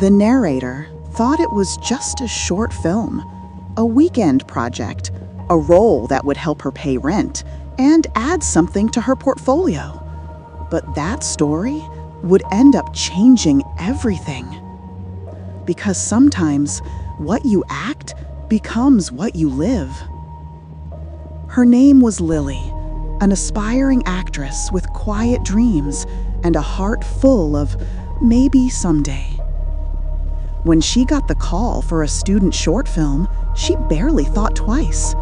The narrator thought it was just a short film, a weekend project, a role that would help her pay rent and add something to her portfolio. But that story would end up changing everything. Because sometimes what you act becomes what you live. Her name was Lily, an aspiring actress with quiet dreams and a heart full of maybe someday. When she got the call for a student short film, she barely thought twice.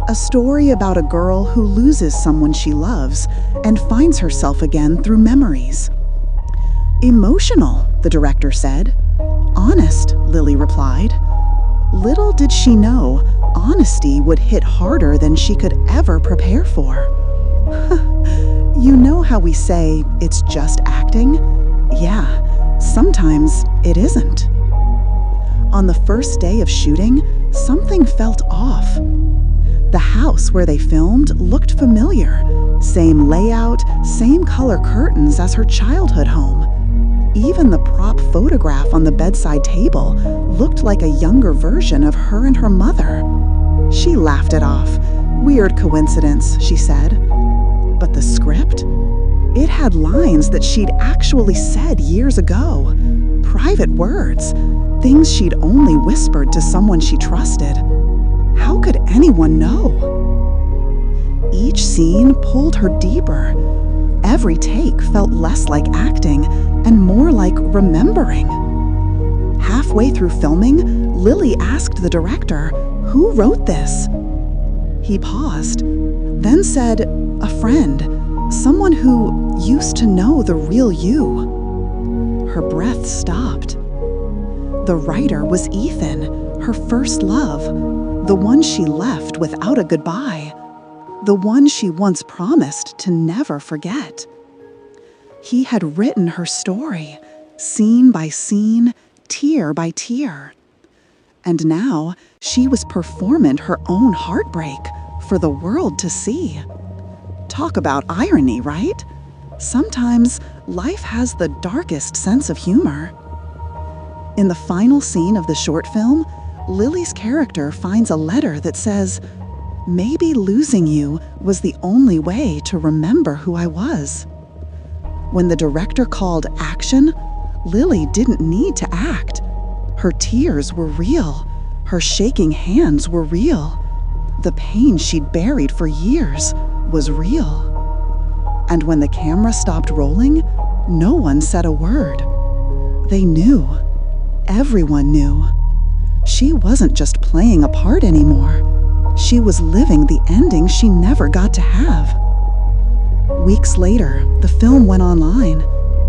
A story about a girl who loses someone she loves and finds herself again through memories. Emotional, the director said. Honest, Lily replied. Little did she know, honesty would hit harder than she could ever prepare for. You know how we say it's just acting? Yeah, sometimes it isn't. On the first day of shooting, something felt off. The house where they filmed looked familiar. Same layout, same color curtains as her childhood home. Even the prop photograph on the bedside table looked like a younger version of her and her mother. She laughed it off. Weird coincidence, she said. But the script? It had lines that she'd actually said years ago. Private words, things she'd only whispered to someone she trusted. How could anyone know? Each scene pulled her deeper. Every take felt less like acting and more like remembering. Halfway through filming, Lily asked the director, "Who wrote this?" He paused, then said, "A friend, someone who used to know the real you." Her breath stopped. The writer was Ethan, her first love, the one she left without a goodbye, the one she once promised to never forget. He had written her story, scene by scene, tear by tear. And now she was performing her own heartbreak for the world to see. Talk about irony, right? Sometimes life has the darkest sense of humor. In the final scene of the short film, Lily's character finds a letter that says, "Maybe losing you was the only way to remember who I was." When the director called action, Lily didn't need to act. Her tears were real. Her shaking hands were real. The pain she'd buried for years was real. And when the camera stopped rolling, no one said a word. They knew. Everyone knew. She wasn't just playing a part anymore. She was living the ending she never got to have. Weeks later, the film went online.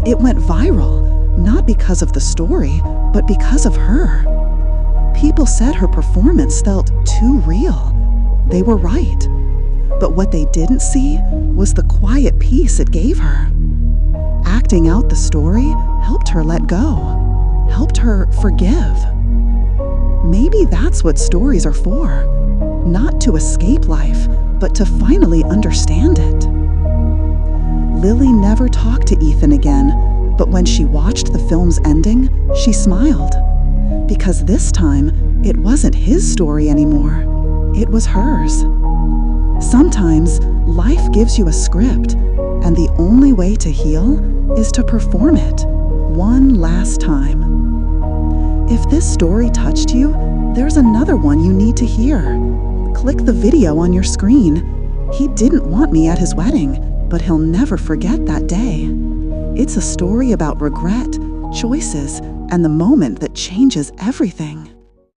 It went viral, not because of the story, but because of her. People said her performance felt too real. They were right. But what they didn't see was the quiet peace it gave her. Acting out the story helped her let go, helped her forgive. Maybe that's what stories are for. Not to escape life, but to finally understand it. Lily never talked to Ethan again, but when she watched the film's ending, she smiled. Because this time, it wasn't his story anymore. It was hers. Sometimes, life gives you a script, and the only way to heal is to perform it one last time. If this story touched you, there's another one you need to hear. Click the video on your screen. He didn't want me at his wedding, but he'll never forget that day. It's a story about regret, choices, and the moment that changes everything.